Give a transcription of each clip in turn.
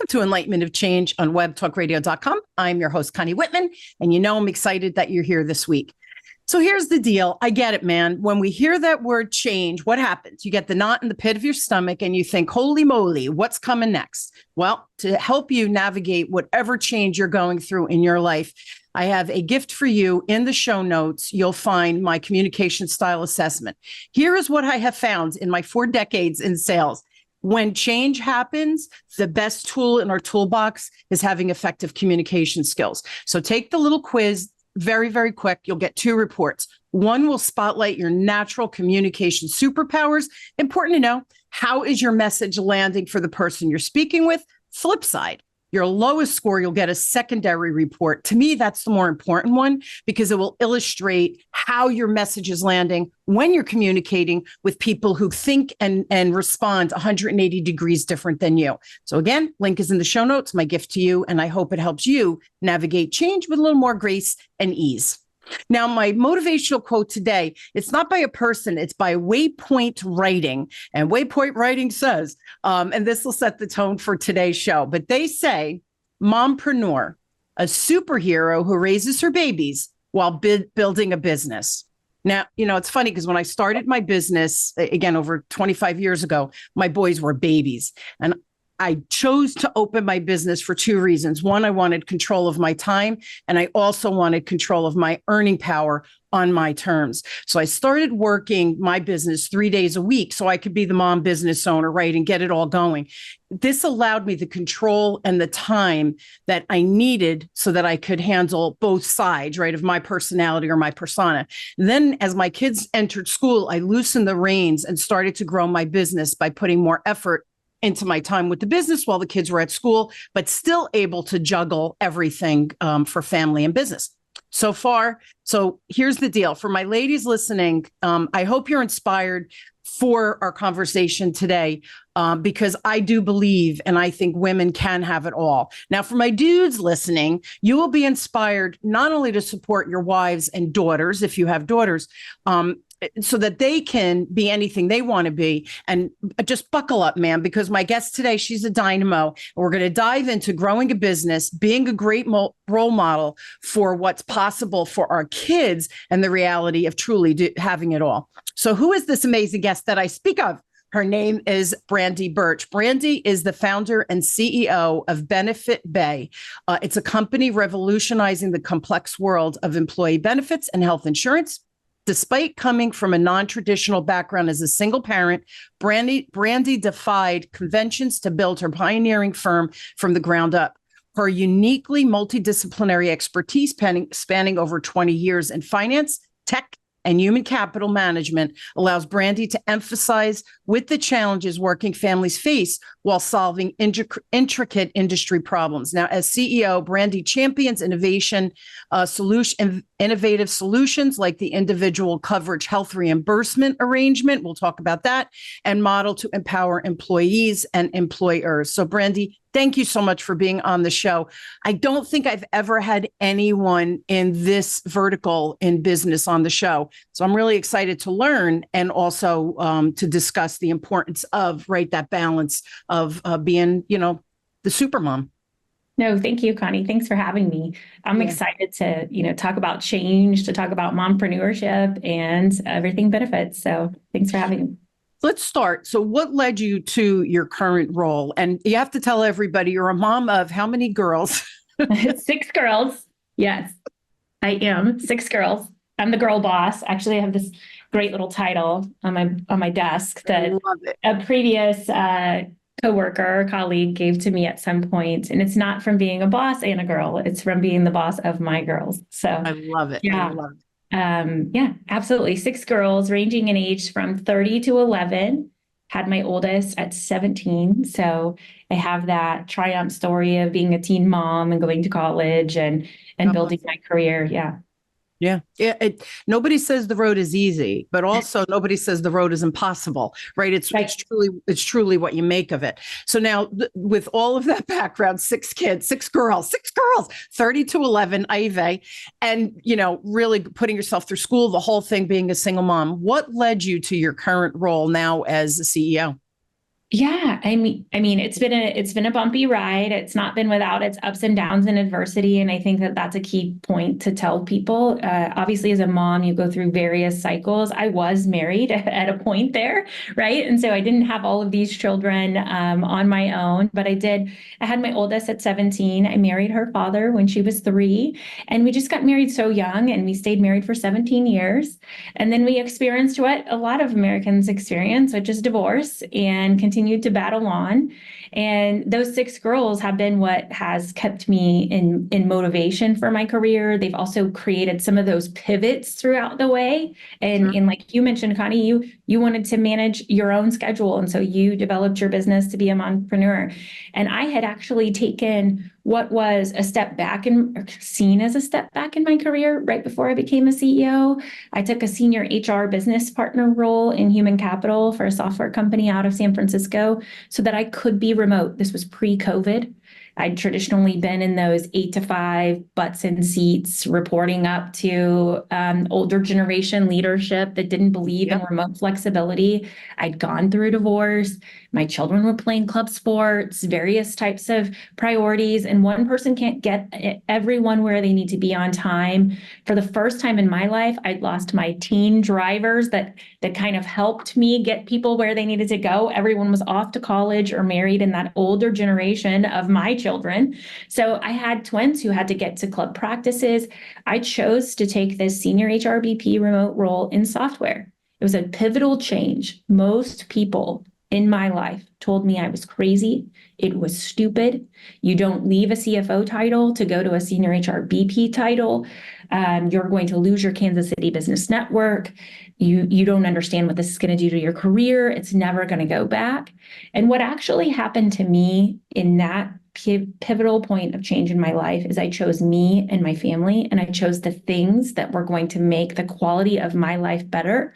to Enlightenment of Change on webtalkradio.com. I'm your host, Connie Whitman, and I'm excited that you're here this week. So here's the deal. I get it, man. When we hear that word change, what happens? You get the knot in the pit of your stomach and you think, holy moly, what's coming next? Well, to help you navigate whatever change you're going through in your life, I have a gift for you. In the show notes, you'll find my communication style assessment. Here is what I have found in my 4 decades in sales. When change happens, the best tool in our toolbox is having effective communication skills. So take the little quiz, very, very quick. You'll get 2 reports. One will spotlight your natural communication superpowers. Important to know, how is your message landing for the person you're speaking with? Flip side, your lowest score, you'll get a secondary report. To me, that's the more important one because it will illustrate how your message is landing when you're communicating with people who think and respond 180 degrees different than you. So again, link is in the show notes, my gift to you, and I hope it helps you navigate change with a little more grace and ease. Now, my motivational quote today, it's not by a person, it's by Waypoint Writing. And Waypoint Writing says, and this will set the tone for today's show, but they say, Mompreneur, a superhero who raises her babies while building a business. Now, it's funny because when I started my business, again, over 25 years ago, my boys were babies. And I chose to open my business for 2 reasons. One, I wanted control of my time, and I also wanted control of my earning power on my terms. So I started working my business 3 days a week so I could be the mom business owner, right, and get it all going. This allowed me the control and the time that I needed so that I could handle both sides, right, of my personality or my persona. Then as my kids entered school, I loosened the reins and started to grow my business by putting more effort into my time with the business while the kids were at school, but still able to juggle everything for family and business. So here's the deal. For my ladies listening, I hope you're inspired for our conversation today because I do believe and I think women can have it all. Now, for my dudes listening, you will be inspired not only to support your wives and daughters, if you have daughters, so that they can be anything they want to be. And just buckle up, man, because my guest today, she's a dynamo. And we're going to dive into growing a business, being a great role model for what's possible for our kids and the reality of truly having it all. So who is this amazing guest that I speak of? Her name is Brandy Burch. Brandy is the founder and CEO of Benefit Bay. It's a company revolutionizing the complex world of employee benefits and health insurance. Despite coming from a non-traditional background as a single parent, Brandy defied conventions to build her pioneering firm from the ground up. Her uniquely multidisciplinary expertise spanning over 20 years in finance, tech, and human capital management allows Brandy to emphasize with the challenges working families face while solving intricate industry problems. Now, as CEO, Brandy champions innovative solutions like the individual coverage health reimbursement arrangement. We'll talk about that, and model to empower employees and employers. So, Brandy, thank you so much for being on the show. I don't think I've ever had anyone in this vertical in business on the show. So I'm really excited to learn and also to discuss the importance of, right, that balance of being, the supermom. No, thank you, Connie. Thanks for having me. I'm excited to, talk about change, to talk about mompreneurship and everything benefits. So thanks for having me. Let's start. So what led you to your current role? And you have to tell everybody you're a mom of how many girls? 6 girls. Yes, I am. 6 girls. I'm the girl boss. Actually, I have this great little title on my desk that a previous colleague gave to me at some point. And it's not from being a boss and a girl. It's from being the boss of my girls. So I love it. Yeah. I love it. Yeah, absolutely. 6 girls ranging in age from 30 to 11. Had my oldest at 17. So I have that triumph story of being a teen mom and going to college and building my career. Yeah. Yeah. Nobody says the road is easy, but also nobody says the road is impossible, right? It's truly what you make of it. So now with all of that background, 6 kids, 6 girls, 30 to 11, Ivy, and, really putting yourself through school, the whole thing being a single mom. What led you to your current role now as a CEO? Yeah, I mean, it's been a bumpy ride. It's not been without its ups and downs and adversity, and I think that that's a key point to tell people. Obviously, as a mom, you go through various cycles. I was married at a point there, right? And so I didn't have all of these children on my own, but I did. I had my oldest at 17. I married her father when she was 3, and we just got married so young, and we stayed married for 17 years. And then we experienced what a lot of Americans experience, which is divorce, and continued to battle on. And those 6 girls have been what has kept me in motivation for my career. They've also created some of those pivots throughout the way. And like you mentioned, Connie, you wanted to manage your own schedule. And so you developed your business to be a mompreneur. And I had actually taken what was a step back and seen as a step back in my career right before I became a CEO. I took a senior HR business partner role in human capital for a software company out of San Francisco so that I could be remote. This was pre-COVID. I'd traditionally been in those 8 to 5 butts in seats, reporting up to older generation leadership that didn't believe in remote flexibility. I'd gone through divorce. My children were playing club sports, various types of priorities, and one person can't get everyone where they need to be on time. For the first time in my life, I'd lost my teen drivers that kind of helped me get people where they needed to go. Everyone was off to college or married in that older generation of my children. So I had twins who had to get to club practices. I chose to take this senior HRBP remote role in software. It was a pivotal change. Most people in my life told me I was crazy. It was stupid. You don't leave a CFO title to go to a senior HRBP title. You're going to lose your Kansas City business network. You don't understand what this is going to do to your career. It's never going to go back. And what actually happened to me in that pivotal point of change in my life is I chose me and my family, and I chose the things that were going to make the quality of my life better.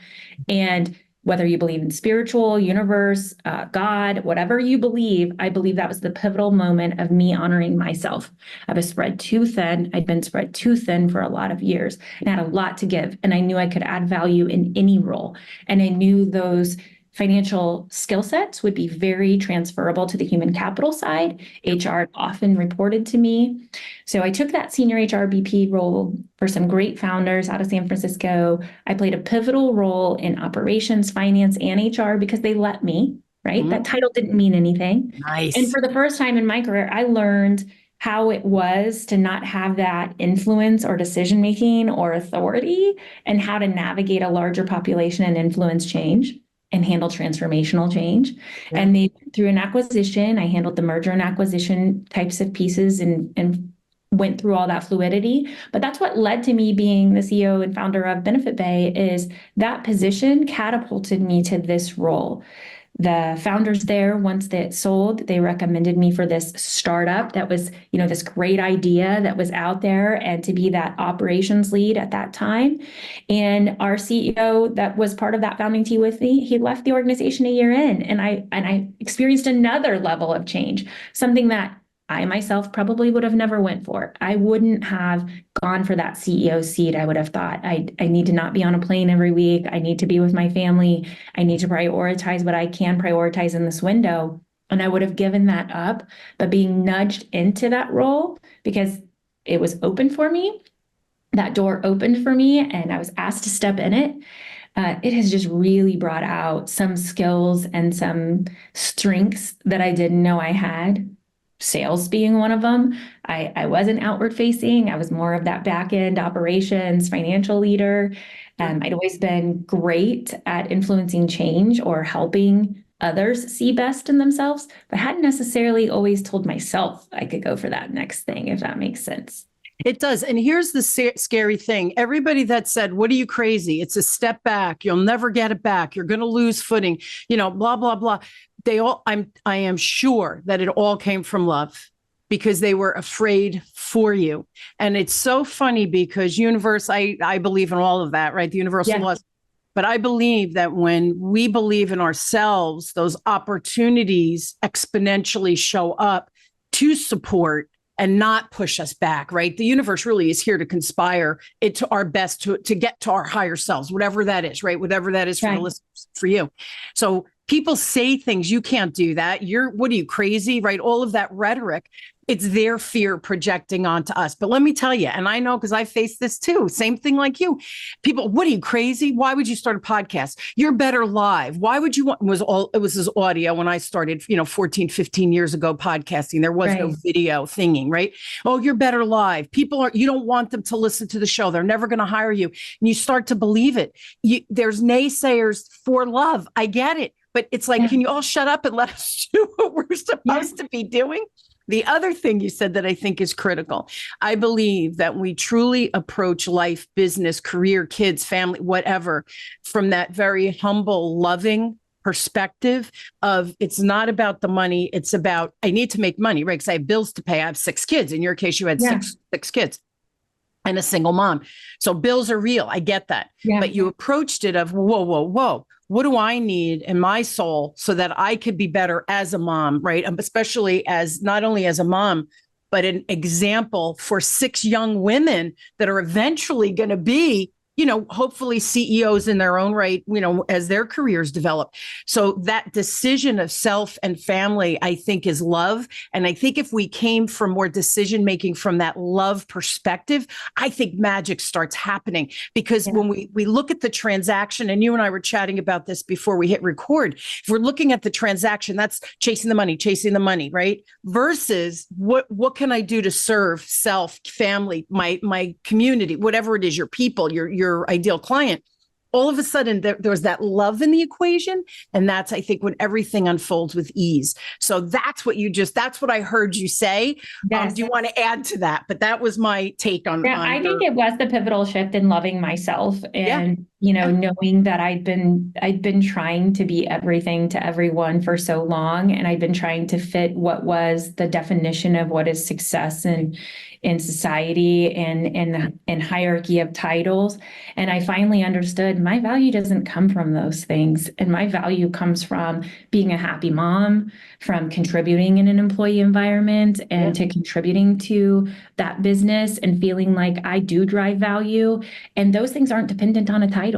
And whether you believe in spiritual, universe, God, whatever you believe, I believe that was the pivotal moment of me honoring myself. I was spread too thin. I'd been spread too thin for a lot of years and had a lot to give. And I knew I could add value in any role. And I knew those financial skill sets would be very transferable to the human capital side. HR often reported to me. So I took that senior HRBP role for some great founders out of San Francisco. I played a pivotal role in operations, finance, and HR because they let me, right? That title didn't mean anything. Nice. And for the first time in my career, I learned how it was to not have that influence or decision-making or authority, and how to navigate a larger population and influence change and handle transformational change. And they through an acquisition, I handled the merger and acquisition types of pieces and went through all that fluidity. But that's what led to me being the CEO and founder of Benefit Bay. Is that position catapulted me to this role. The founders there, once they sold, they recommended me for this startup that was, this great idea that was out there, and to be that operations lead at that time. And our CEO that was part of that founding team with me, he left the organization a year in, and I experienced another level of change, something that I myself probably would have never went for. I wouldn't have gone for that CEO seat. I would have thought, I need to not be on a plane every week. I need to be with my family. I need to prioritize what I can prioritize in this window. And I would have given that up, but being nudged into that role because it was open for me. That door opened for me and I was asked to step in it. It has just really brought out some skills and some strengths that I didn't know I had. Sales being one of them. I wasn't outward facing. I was more of that back end operations, financial leader. I'd always been great at influencing change or helping others see best in themselves, but hadn't necessarily always told myself I could go for that next thing, if that makes sense. It does. And here's the scary thing. Everybody that said, what are you crazy? It's a step back. You'll never get it back. You're going to lose footing, blah, blah, blah. I am sure that it all came from love because they were afraid for you. And it's so funny because universe, I believe in all of that, right? The universal laws. But I believe that when we believe in ourselves, those opportunities exponentially show up to support and not push us back, right? The universe really is here to conspire it to our best to get to our higher selves, whatever that is, right? Whatever that is for the listeners, for you. So People say things, you can't do that. What are you, crazy? Right? All of that rhetoric. It's their fear projecting onto us. But let me tell you, and I know because I faced this too, same thing like you. People, what are you, crazy? Why would you start a podcast? You're better live. Why would you want, it was this audio when I started, 14, 15 years ago, podcasting. There was no video thinging, right? Oh, you're better live. You don't want them to listen to the show. They're never going to hire you. And you start to believe it. There's naysayers for love. I get it. But it's like, can you all shut up and let us do what we're supposed to be doing? The other thing you said that I think is critical, I believe that we truly approach life, business, career, kids, family, whatever, from that very humble, loving perspective of it's not about the money. It's about, I need to make money, right? Because I have bills to pay. I have 6 kids. In your case, you had six kids and a single mom. So bills are real. I get that. Yeah. But you approached it of, whoa. What do I need in my soul so that I could be better as a mom, right? Especially as not only as a mom, but an example for 6 young women that are eventually going to be, hopefully CEOs in their own right, as their careers develop. So that decision of self and family, I think, is love. And I think if we came from more decision making from that love perspective, I think magic starts happening. Because when we look at the transaction, and you and I were chatting about this before we hit record, if we're looking at the transaction, that's chasing the money, right? Versus what can I do to serve self, family, my community, whatever it is, your people, your ideal client. All of a sudden there was that love in the equation. And that's, I think, when everything unfolds with ease. So that's what I heard you say. Yes. Do you want to add to that? But that was my take on. Yeah, I think it was the pivotal shift in loving myself and, knowing that I'd been trying to be everything to everyone for so long. And I'd been trying to fit what was the definition of what is success in society and hierarchy of titles. And I finally understood my value doesn't come from those things. And my value comes from being a happy mom, from contributing in an employee environment and to contributing to that business and feeling like I do drive value. And those things aren't dependent on a title.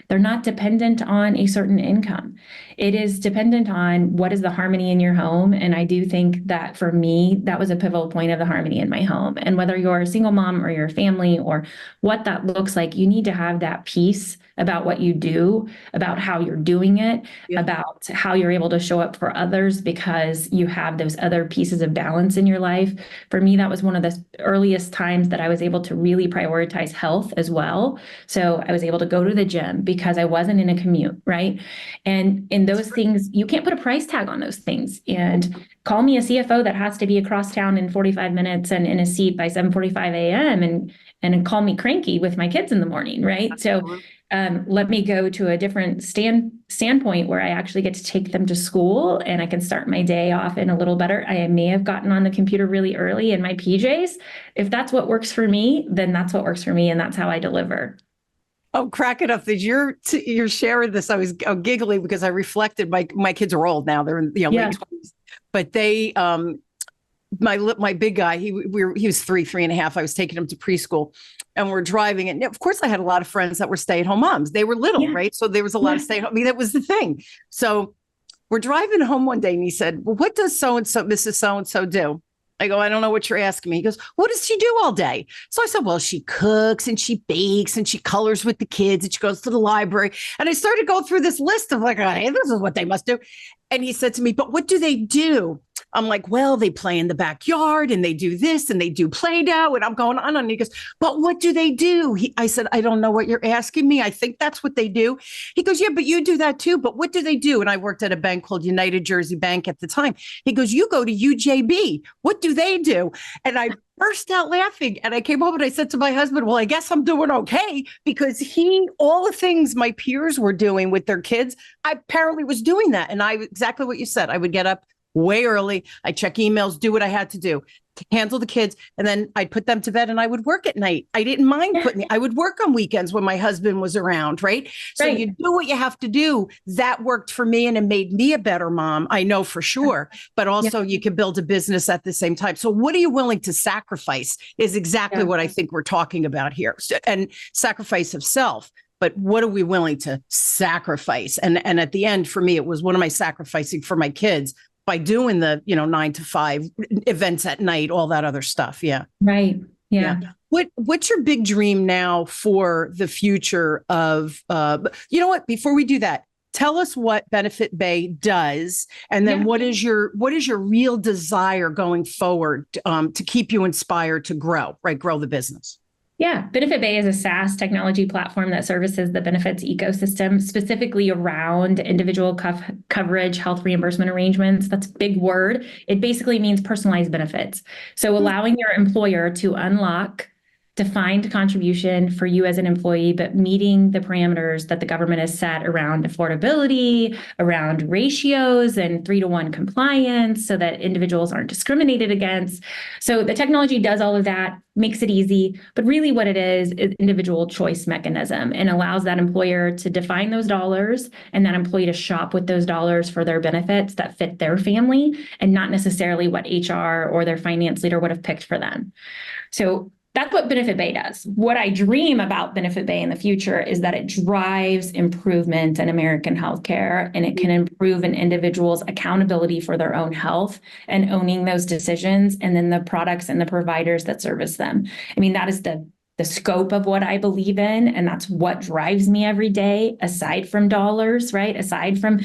They're not dependent on a certain income. It is dependent on what is the harmony in your home. And I do think that for me, that was a pivotal point of the harmony in my home. And whether you're a single mom or your family or what that looks like, you need to have that peace about what you do, about how you're doing it, about how you're able to show up for others because you have those other pieces of balance in your life. For me, that was one of the earliest times that I was able to really prioritize health as well. So I was able to go to the gym because I wasn't in a commute, right? And in those things, you can't put a price tag on those things. And call me a CFO that has to be across town in 45 minutes and in a seat by 7:45 a.m. and call me cranky with my kids in the morning, right? So let me go to a different standpoint where I actually get to take them to school and I can start my day off in a little better. I may have gotten on the computer really early in my PJs. If that's what works for me, then that's what works for me. And that's how I deliver. Oh, crack it up. You're sharing this. I was giggling because I reflected. My kids are old now. They're in late 20s, but they, my big guy, he was 3.5. I was taking him to preschool and we're driving. And of course I had a lot of friends that were stay-at-home moms. They were little, right? So there was a lot of stay-at-home. I mean, that was the thing. So we're driving home one day and he said, well, what does so-and-so, Mrs. So-and-so do? I go, I don't know what you're asking me. He goes, what does she do all day? So I said, well, she cooks and she bakes and she colors with the kids and she goes to the library. And I started going through this list of like, hey, this is what they must do. And he said to me, but what do they do? I'm like, well, they play in the backyard and they do this and they do Play-Doh. And I'm going on. And he goes, but what do they do? I said, I don't know what you're asking me. I think that's what they do. He goes, yeah, but you do that too. But what do they do? And I worked at a bank called United Jersey Bank at the time. He goes, you go to UJB. What do they do? And I burst out laughing. And I came home and I said to my husband, well, I guess I'm doing okay because all the things my peers were doing with their kids, I apparently was doing that. And exactly what you said, I would get up way early. I check emails, do what I had to do to handle the kids. And then I'd put them to bed and I would work at night. I didn't mind I would work on weekends when my husband was around. Right. So you do what you have to do. That worked for me and it made me a better mom. I know for sure, but also you can build a business at the same time. So what are you willing to sacrifice is exactly what I think we're talking about here. And sacrifice of self. but what are we willing to sacrifice? And at the end, for me, it was, what am I sacrificing for my kids by doing the, 9 to 5 events at night, all that other stuff? Yeah. Right. Yeah. What's your big dream now for the future of, you know what, before we do that, tell us what Benefit Bay does, and then what is your real desire going forward to keep you inspired to grow the business? Yeah, Benefit Bay is a SaaS technology platform that services the benefits ecosystem, specifically around individual coverage, health reimbursement arrangements. That's a big word. It basically means personalized benefits. So allowing your employer to unlock defined contribution for you as an employee, but meeting the parameters that the government has set around affordability, around ratios and 3-to-1 compliance, so that individuals aren't discriminated against. So the technology does all of that, makes it easy, but really what it is individual choice mechanism, and allows that employer to define those dollars and that employee to shop with those dollars for their benefits that fit their family and not necessarily what HR or their finance leader would have picked for them. So that's what Benefit Bay does. What I dream about Benefit Bay in the future is that it drives improvement in American healthcare, and it can improve an individual's accountability for their own health and owning those decisions, and then the products and the providers that service them. I mean, that is the scope of what I believe in, and that's what drives me every day, aside from dollars, right? Aside from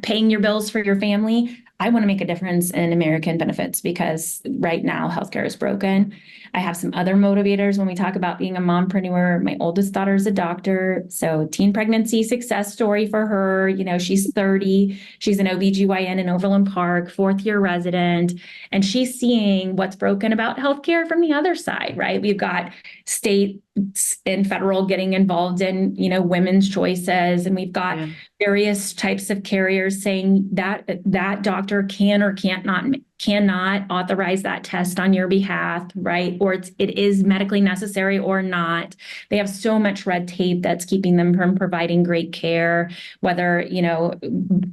paying your bills for your family. I want to make a difference in American benefits, because right now healthcare is broken. I have some other motivators when we talk about being a mompreneur. My oldest daughter is a doctor, so teen pregnancy success story for her. She's 30. She's an OBGYN in Overland Park, 4th-year resident, and she's seeing what's broken about healthcare from the other side, right? We've got state and federal getting involved in, women's choices, and we've got various types of carriers saying that that doctor can or cannot authorize that test on your behalf, right? Or it is medically necessary or not. They have so much red tape that's keeping them from providing great care, whether,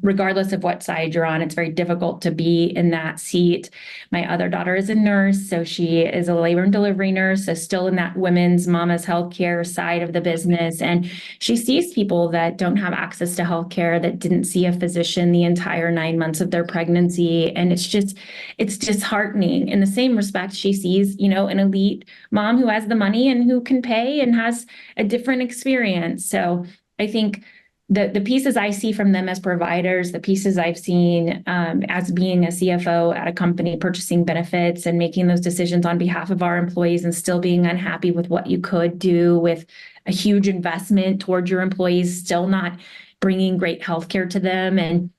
regardless of what side you're on, it's very difficult to be in that seat. My other daughter is a nurse, so she is a labor and delivery nurse, so still in that women's mama's healthcare side of the business. And she sees people that don't have access to healthcare, that didn't see a physician the entire 9 months of their pregnancy. And it's disheartening. In the same respect, she sees, an elite mom who has the money and who can pay and has a different experience. So I think the pieces I see from them as providers, the pieces I've seen as being a CFO at a company purchasing benefits and making those decisions on behalf of our employees, and still being unhappy with what you could do with a huge investment towards your employees, still not bringing great healthcare to them, and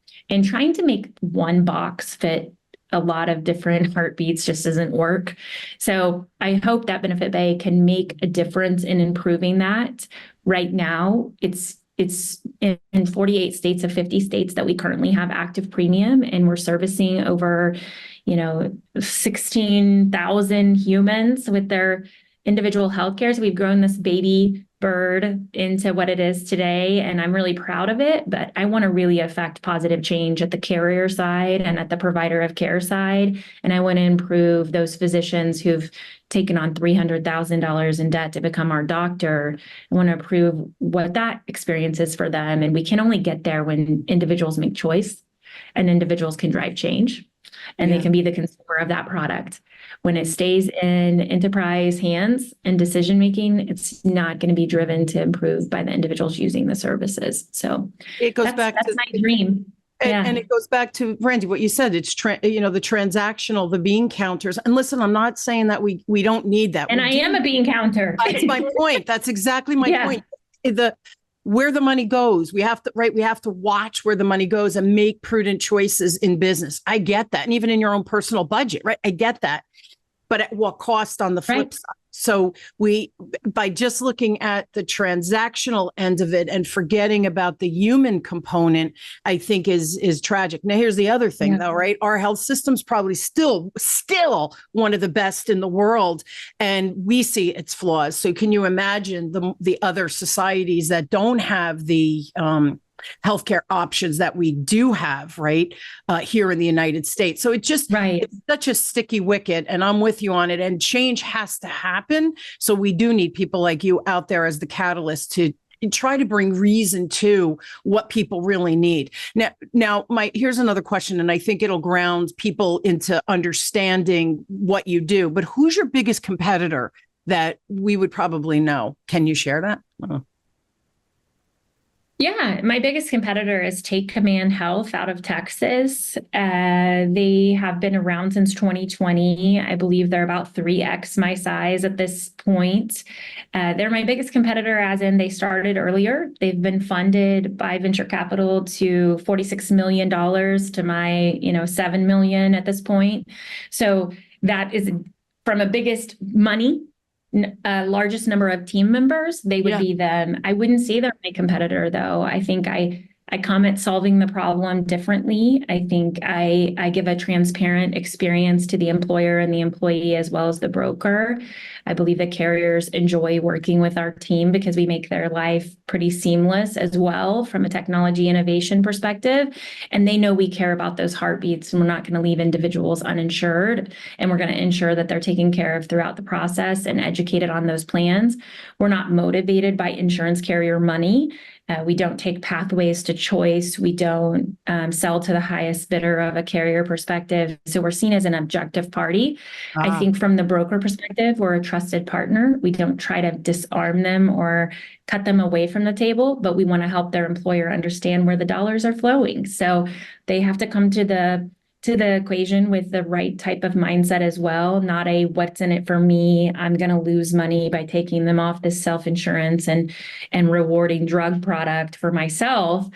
trying to make one box fit a lot of different heartbeats just doesn't work. So I hope that Benefit Bay can make a difference in improving that. Right now, it's in 48 states of 50 states that we currently have active premium, and we're servicing over, 16,000 humans with their individual healthcare. So we've grown this baby bird into what it is today, and I'm really proud of it. But I want to really affect positive change at the carrier side and at the provider of care side. And I want to improve those physicians who've taken on $300,000 in debt to become our doctor. I want to improve what that experience is for them. And we can only get there when individuals make choice, and individuals can drive change, and they can be the consumer of that product. When it stays in enterprise hands and decision-making, it's not going to be driven to improve by the individuals using the services. So it goes back to my dream. And it goes back to, Brandy, what you said. It's the transactional, the bean counters. And listen, I'm not saying that we don't need that. And I am a bean counter. That's my point. That's exactly my point. Where the money goes, we have to watch where the money goes and make prudent choices in business. I get that. And even in your own personal budget, right? I get that. But at what cost on the flip side? So by just looking at the transactional end of it and forgetting about the human component, I think is tragic. Now, here's the other thing though, right? Our health system's probably still one of the best in the world, and we see its flaws. So can you imagine the other societies that don't have the healthcare options that we do have here in the United States? So it's such a sticky wicket, and I'm with you on it. And change has to happen. So we do need people like you out there as the catalyst to try to bring reason to what people really need. Now, here's another question, and I think it'll ground people into understanding what you do. But who's your biggest competitor that we would probably know? Can you share that? Yeah, my biggest competitor is Take Command Health out of Texas. They have been around since 2020. I believe they're about 3x my size at this point. They're my biggest competitor, as in they started earlier. They've been funded by venture capital to $46 million to my, $7 million at this point. So that is from a biggest money. Largest number of team members, they would be them. I wouldn't say they're my competitor, though. I think I come at solving the problem differently. I think I give a transparent experience to the employer and the employee as well as the broker. I believe that carriers enjoy working with our team because we make their life pretty seamless as well from a technology innovation perspective. And they know we care about those heartbeats, and we're not going to leave individuals uninsured. And we're going to ensure that they're taken care of throughout the process and educated on those plans. We're not motivated by insurance carrier money. We don't take pathways to choice. We don't sell to the highest bidder of a carrier perspective. So we're seen as an objective party. I think from the broker perspective, we're a trusted partner. We don't try to disarm them or cut them away from the table, but we want to help their employer understand where the dollars are flowing. So they have to come to the equation with the right type of mindset as well, not a what's in it for me, I'm going to lose money by taking them off this self-insurance and rewarding drug product for myself,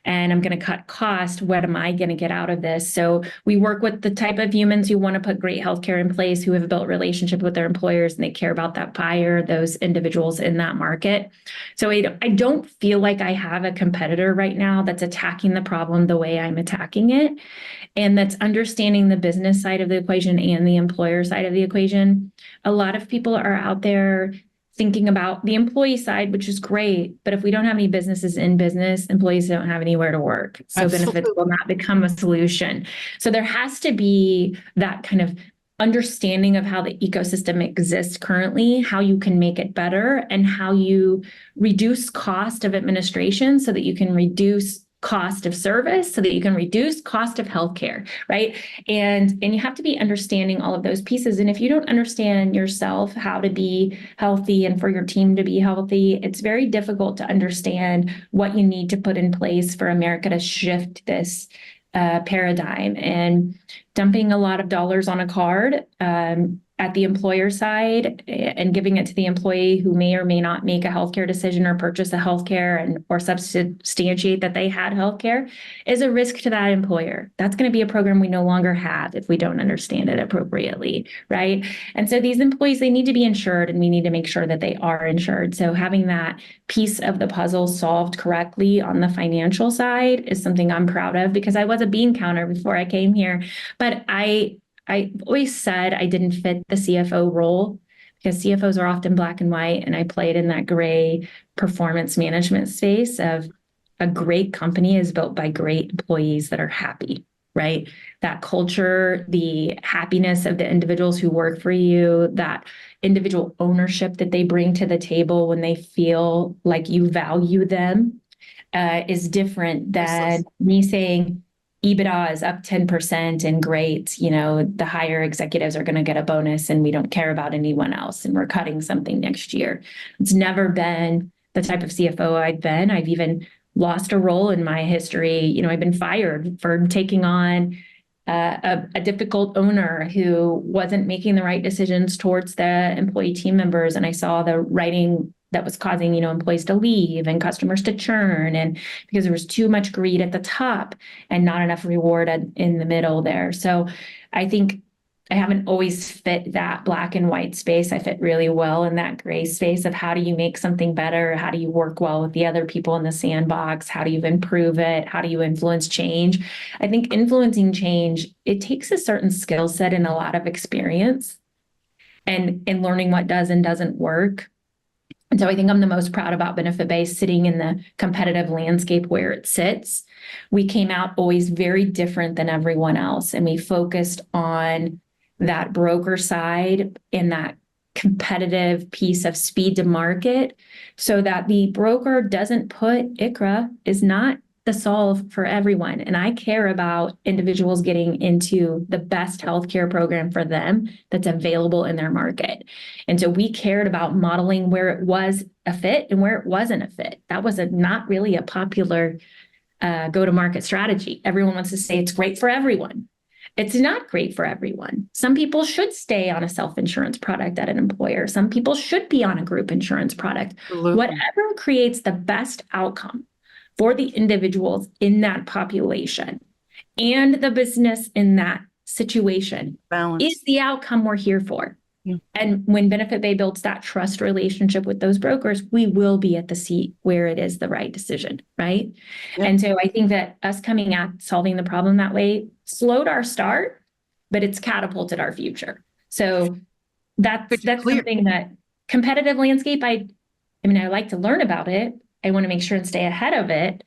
and I'm going to cut cost. What am I going to get out of this? So we work with the type of humans who want to put great healthcare in place, who have built relationship with their employers, and they care about that buyer, those individuals in that market. So I don't feel like I have a competitor right now that's attacking the problem the way I'm attacking it, and that's understanding the business side of the equation and the employer side of the equation. A lot of people are out there thinking about the employee side, which is great, but if we don't have any businesses in business, employees don't have anywhere to work. So benefits will not become a solution. So there has to be that kind of understanding of how the ecosystem exists currently, how you can make it better, and how you reduce cost of administration so that you can reduce cost of service, so that you can reduce cost of healthcare, right? And you have to be understanding all of those pieces. And if you don't understand yourself how to be healthy and for your team to be healthy, it's very difficult to understand what you need to put in place for America to shift this paradigm. And dumping a lot of dollars on a card at the employer side and giving it to the employee who may or may not make a healthcare decision or purchase a healthcare or substantiate that they had healthcare is a risk to that employer. That's going to be a program we no longer have if we don't understand it appropriately, right? And so these employees, they need to be insured, and we need to make sure that they are insured. So having that piece of the puzzle solved correctly on the financial side is something I'm proud of, because I was a bean counter before I came here, but I always said I didn't fit the CFO role because CFOs are often black and white, and I played in that gray performance management space of a great company is built by great employees that are happy, right? That culture, the happiness of the individuals who work for you, that individual ownership that they bring to the table when they feel like you value them is different than me saying, EBITDA is up 10% and great, the higher executives are going to get a bonus and we don't care about anyone else and we're cutting something next year. It's never been the type of CFO I've been. I've even lost a role in my history. I've been fired for taking on a difficult owner who wasn't making the right decisions towards the employee team members. And I saw the writing that was causing, employees to leave and customers to churn, and because there was too much greed at the top and not enough reward in the middle there. So I think I haven't always fit that black and white space. I fit really well in that gray space of how do you make something better? How do you work well with the other people in the sandbox? How do you improve it? How do you influence change? I think influencing change, it takes a certain skill set and a lot of experience and learning what does and doesn't work. And so I think I'm the most proud about benefit-based sitting in the competitive landscape where it sits. We came out always very different than everyone else, and we focused on that broker side and that competitive piece of speed to market so that the broker doesn't put ICRA is not the solve for everyone. And I care about individuals getting into the best healthcare program for them that's available in their market. And so we cared about modeling where it was a fit and where it wasn't a fit. That was not really a popular go-to-market strategy. Everyone wants to say it's great for everyone. It's not great for everyone. Some people should stay on a self-insurance product at an employer. Some people should be on a group insurance product. Absolutely. Whatever creates the best outcome for the individuals in that population and the business in that situation Balance. is the outcome we're here for. Yeah. And when Benefit Bay builds that trust relationship with those brokers, we will be at the seat where it is the right decision, right? Yeah. And so I think that us coming at solving the problem that way slowed our start, but it's catapulted our future. So that's something that competitive landscape, I mean, I like to learn about it. I want to make sure and stay ahead of it.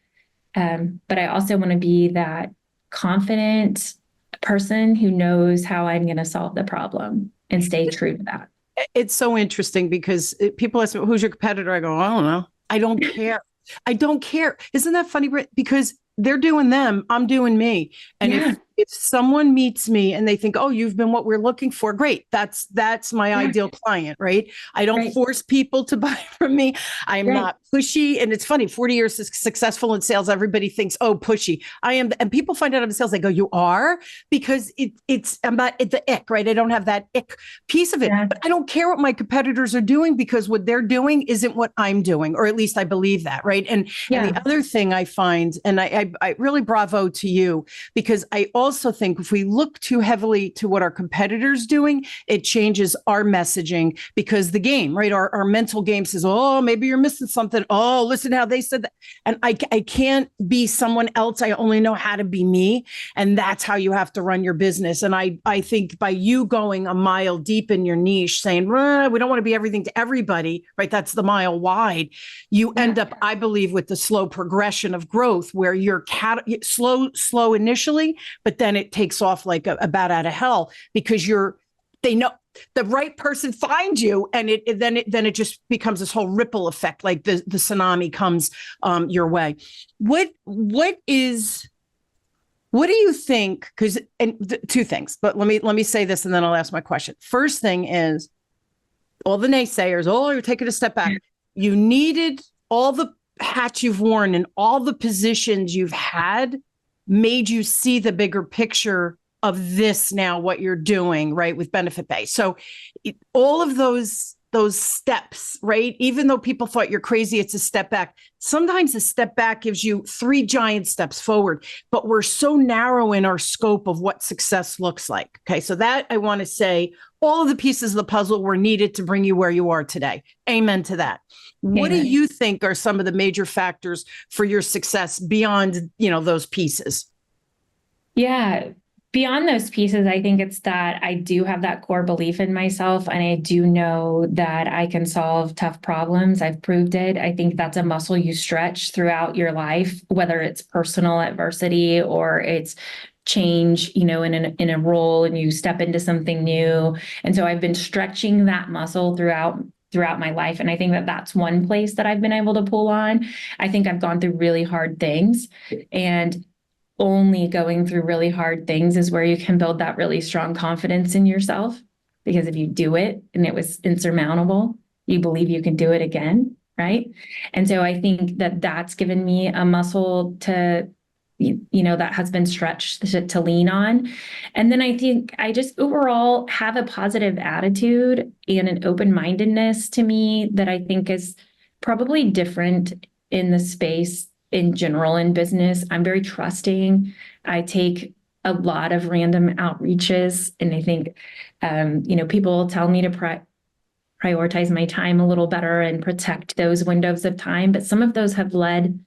But I also want to be that confident person who knows how I'm going to solve the problem and stay true to that. It's so interesting because people ask me, who's your competitor? I go, I don't know. I don't care. I don't care. Isn't that funny, Britt? Because they're doing them, I'm doing me. And if someone meets me and they think, oh, you've been what we're looking for, great. That's my ideal client, right? I don't force people to buy from me. I'm not pushy. And it's funny, 40 years successful in sales, everybody thinks, oh, pushy. I am. And people find out I'm in sales, they go, you are? Because I'm not the ick, right? I don't have that ick piece of it. But I don't care what my competitors are doing because what they're doing isn't what I'm doing, or at least I believe that, right? And the other thing I find, and I really bravo to you, because I also think if we look too heavily to what our competitors doing, it changes our messaging, because the game, right? Our mental game says, oh, maybe you're missing something. Oh, listen how they said that. And I can't be someone else. I only know how to be me. And that's how you have to run your business. And I think by you going a mile deep in your niche, saying, we don't want to be everything to everybody, right? That's the mile wide. You end up, I believe, with the slow progression of growth where you're slow initially, but then it takes off like a bat out of hell, because they know the right person finds you, and then it just becomes this whole ripple effect, like the tsunami comes your way. What do you think? Because two things, but let me say this and then I'll ask my question. First thing is, all the naysayers, oh, you're taking a step back. You needed all the hats you've worn and all the positions you've had made you see the bigger picture of this now, what you're doing, right, with Benefit Bay. So all of those steps, right, even though people thought you're crazy, it's a step back. Sometimes a step back gives you 3 giant steps forward, but we're so narrow in our scope of what success looks like. Okay, so that I want to say, all of the pieces of the puzzle were needed to bring you where you are today. Amen to that. What do you think are some of the major factors for your success beyond, those pieces? Yeah. Beyond those pieces, I think it's that I do have that core belief in myself, and I do know that I can solve tough problems. I've proved it. I think that's a muscle you stretch throughout your life, whether it's personal adversity or it's change, in a role, and you step into something new. And so I've been stretching that muscle throughout my life. And I think that that's one place that I've been able to pull on. I think I've gone through really hard things, and only going through really hard things is where you can build that really strong confidence in yourself. Because if you do it and it was insurmountable, you believe you can do it again, right? And so I think that that's given me a muscle to, that has been stretched to lean on. And then I think I just overall have a positive attitude and an open-mindedness to me that I think is probably different in the space in general in business. I'm very trusting. I take a lot of random outreaches, and I think, people tell me to prioritize my time a little better and protect those windows of time. But some of those have led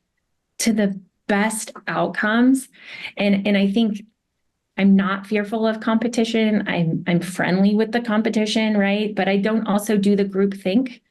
to the best outcomes. And I think I'm not fearful of competition. I'm friendly with the competition, right? But I don't also do the group think.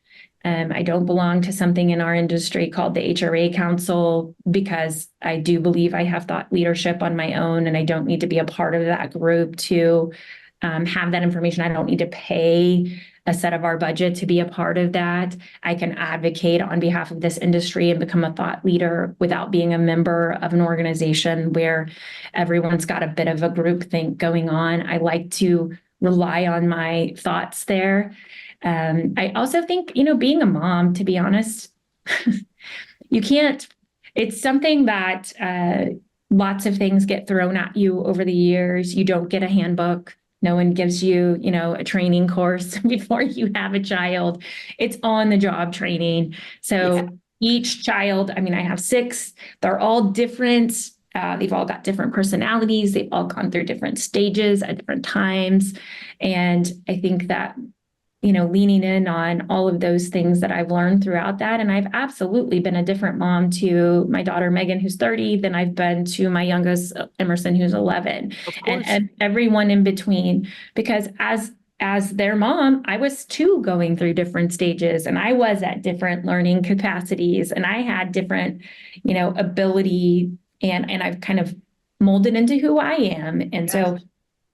I don't belong to something in our industry called the HRA Council, because I do believe I have thought leadership on my own, and I don't need to be a part of that group to have that information. I don't need to pay a set of our budget to be a part of that. I can advocate on behalf of this industry and become a thought leader without being a member of an organization where everyone's got a bit of a group think going on. I like to rely on my thoughts there. I also think, being a mom, to be honest, it's something that lots of things get thrown at you over the years. You don't get a handbook. No one gives you, a training course before you have a child. It's on the job training. So each child, I have 6, they're all different. They've all got different personalities. They've all gone through different stages at different times. And I think that, leaning in on all of those things that I've learned throughout that. And I've absolutely been a different mom to my daughter, Megan, who's 30, than I've been to my youngest, Emerson, who's 11, and everyone in between, because as their mom, I was too going through different stages, and I was at different learning capacities, and I had different, ability, and I've kind of molded into who I am. And so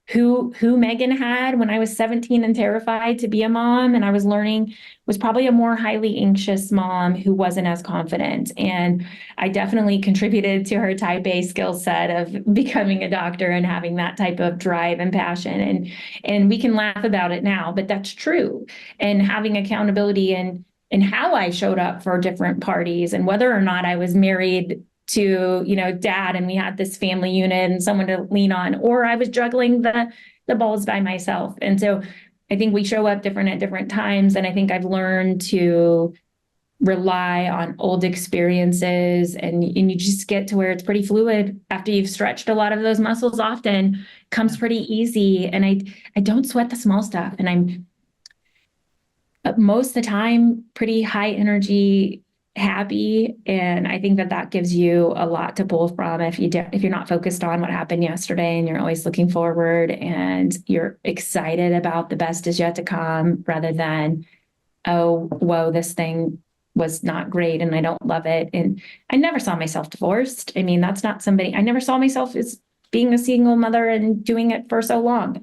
who Megan had when I was 17 and terrified to be a mom, and I was learning, was probably a more highly anxious mom who wasn't as confident. And I definitely contributed to her type A skill set of becoming a doctor and having that type of drive and passion. And we can laugh about it now, but that's true. And having accountability and how I showed up for different parties, and whether or not I was married to, dad, and we had this family unit and someone to lean on, or I was juggling the balls by myself. And so I think we show up different at different times. And I think I've learned to rely on old experiences, and you just get to where it's pretty fluid after you've stretched a lot of those muscles. Often comes pretty easy. And I don't sweat the small stuff. And I'm most of the time pretty high energy, happy. And I think that gives you a lot to pull from if you're not focused on what happened yesterday, and you're always looking forward, and you're excited about the best is yet to come, rather than, oh, whoa, this thing was not great and I don't love it. And I never saw myself divorced. That's not somebody, I never saw myself as being a single mother and doing it for so long.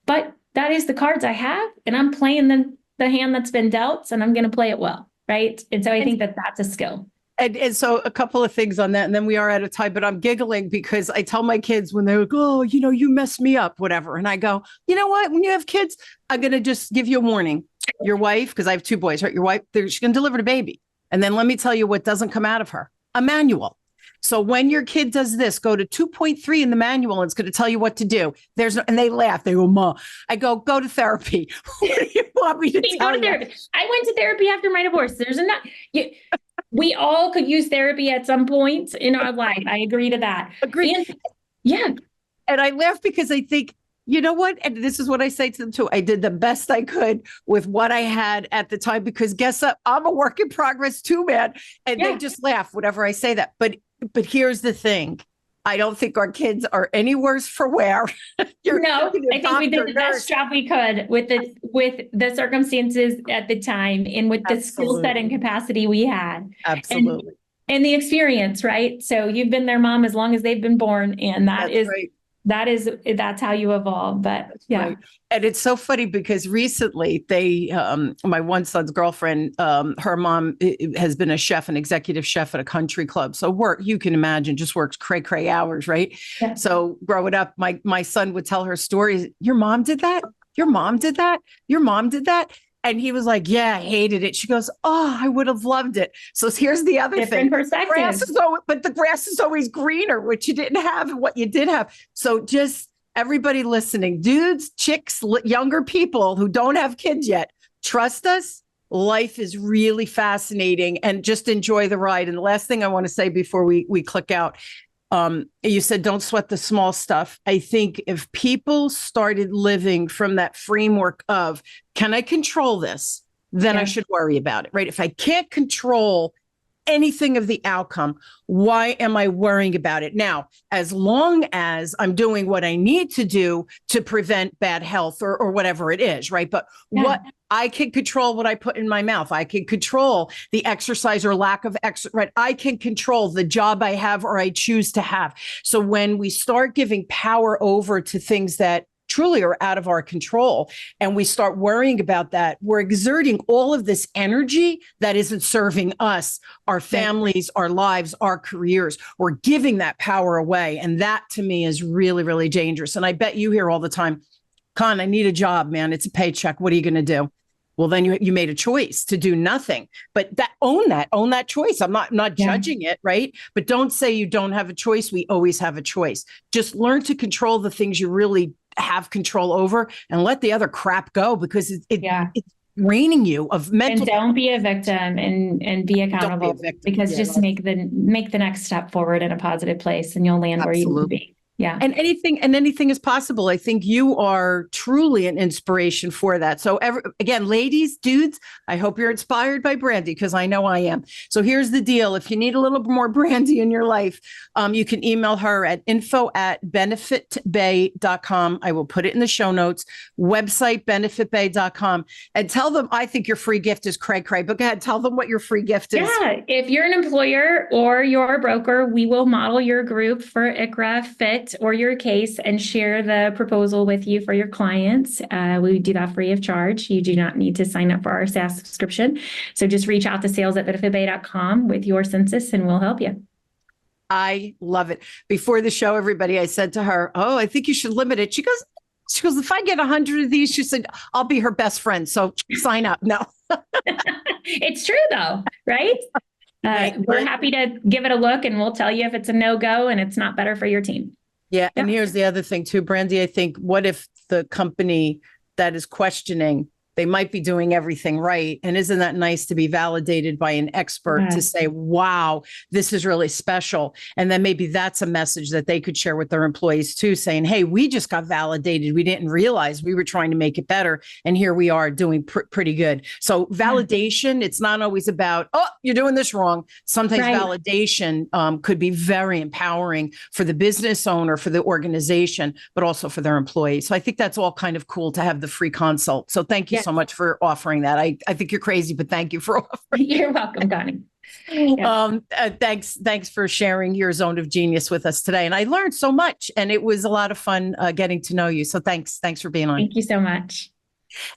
But that is the cards I have, and I'm playing the hand that's been dealt, and I'm going to play it well. Right. And so I think that's a skill. And so a couple of things on that, and then we are out of time, but I'm giggling because I tell my kids when they go, oh, you messed me up, whatever. And I go, you know what, when you have kids, I'm going to just give you a warning. Your wife, because I have 2 boys, right? Your wife, she's going to deliver the baby. And then let me tell you what doesn't come out of her, a manual. So when your kid does this, go to 2.3 in the manual, and it's going to tell you what to do. And they laugh. They go, Ma. I go to therapy. What do you want me to tell you? Therapy. I went to therapy after my divorce. There's enough. We all could use therapy at some point in our life. I agree to that. Agree. And I laugh because I think, you know what? And this is what I say to them too. I did the best I could with what I had at the time, because guess what? I'm a work in progress too, man. And they just laugh whenever I say that. But here's the thing. I don't think our kids are any worse for wear. I think we did the best job we could with the circumstances at the time, and with the skill set and capacity we had. Absolutely. And the experience, right? So you've been their mom as long as they've been born, and that's right. That's how you evolve. But right. And it's so funny because recently my one son's girlfriend, her mom has been a chef, an executive chef at a country club. So you can imagine, just works cray hours, right? Yeah. So growing up, my son would tell her stories. Your mom did that? Your mom did that? Your mom did that? And he was like, yeah, I hated it. She goes, oh, I would have loved it. So here's the other thing. But the grass is always greener, which you didn't have and what you did have. So just everybody listening, dudes, chicks, younger people who don't have kids yet, trust us. Life is really fascinating, and just enjoy the ride. And the last thing I want to say before we click out, you said, don't sweat the small stuff. I think if people started living from that framework of, can I control this? Then I should worry about it, right? If I can't control anything of the outcome, why am I worrying about it? Now, as long as I'm doing what I need to do to prevent bad health or whatever it is, right? But what I can control what I put in my mouth. I can control the exercise or lack of exercise, right? I can control the job I have or I choose to have. So when we start giving power over to things that truly are out of our control, and we start worrying about that, we're exerting all of this energy that isn't serving us, our families, our lives, our careers. We're giving that power away. And that to me is really, really dangerous. And I bet you hear all the time, Con, I need a job, man. It's a paycheck. What are you going to do? Well, then you made a choice to do nothing, but own that choice. I'm not judging it, right? But don't say you don't have a choice. We always have a choice. Just learn to control the things you really have control over, and let the other crap go, because it's draining you of mental. And don't be a victim, and be accountable, because just make the next step forward in a positive place, and you'll land where you need to be. Yeah. And anything is possible. I think you are truly an inspiration for that. So again, ladies, dudes, I hope you're inspired by Brandy, because I know I am. So here's the deal. If you need a little more Brandy in your life, you can email her at info@benefitbay.com. I will put it in the show notes. Website, benefitbay.com. And tell them, I think your free gift is cray. But go ahead, tell them what your free gift is. Yeah. If you're an employer or you're a broker, we will model your group for ICRA Fit or your case and share the proposal with you for your clients. We do that free of charge. You do not need to sign up for our SaaS subscription. So just reach out to sales@benefitbay.com with your census, and we'll help you. I love it. Before the show, everybody, I said to her, oh, I think you should limit it. She goes, if I get 100 of these, she said, I'll be her best friend. So sign up. No. It's true though, right? We're happy to give it a look, and we'll tell you if it's a no-go and it's not better for your team. Yeah. And here's the other thing too, Brandy. I think, what if the company that is questioning, they might be doing everything right? And isn't that nice to be validated by an expert to say, wow, this is really special? And then maybe that's a message that they could share with their employees too, saying, hey, we just got validated. We didn't realize we were trying to make it better. And here we are doing pretty good. So validation, it's not always about, oh, you're doing this wrong. Sometimes validation could be very empowering for the business owner, for the organization, but also for their employees. So I think that's all kind of cool to have the free consult. So thank you so much for offering that. I think you're crazy, but thank you for offering. You're welcome, Connie. Thanks for sharing your zone of genius with us today. And I learned so much, and it was a lot of fun getting to know you. So thanks for being on. Thank you so much.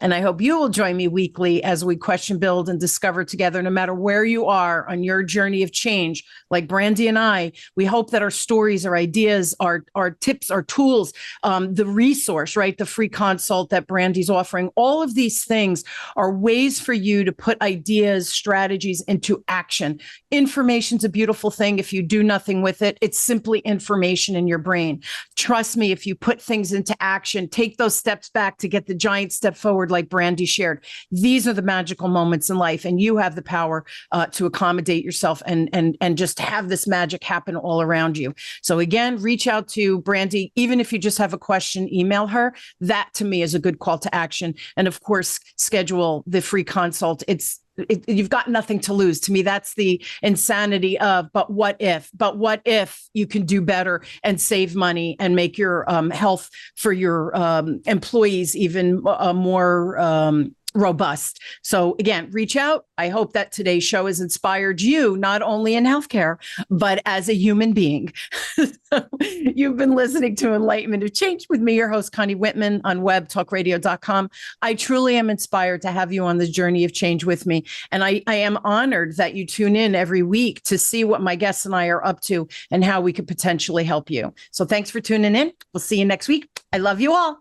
And I hope you will join me weekly as we question, build, and discover together, no matter where you are on your journey of change. Like Brandy and I, we hope that our stories, our ideas, our tips, our tools, the resource, right? The free consult that Brandy's offering, all of these things are ways for you to put ideas, strategies into action. Information's a beautiful thing. If you do nothing with it, it's simply information in your brain. Trust me, if you put things into action, take those steps back to get the giant step forward, like Brandy shared. These are the magical moments in life, and you have the power to accommodate yourself and just have this magic happen all around you. So again, reach out to Brandy. Even if you just have a question, email her. That to me is a good call to action. And of course, schedule the free consult. You've got nothing to lose. To me, that's the insanity of, but what if you can do better and save money and make your health for your employees even more robust. So again, reach out. I hope that today's show has inspired you, not only in healthcare, but as a human being. You've been listening to Enlightenment of Change with me, your host, Connie Whitman, on webtalkradio.com. I truly am inspired to have you on the journey of change with me. And I am honored that you tune in every week to see what my guests and I are up to and how we could potentially help you. So thanks for tuning in. We'll see you next week. I love you all.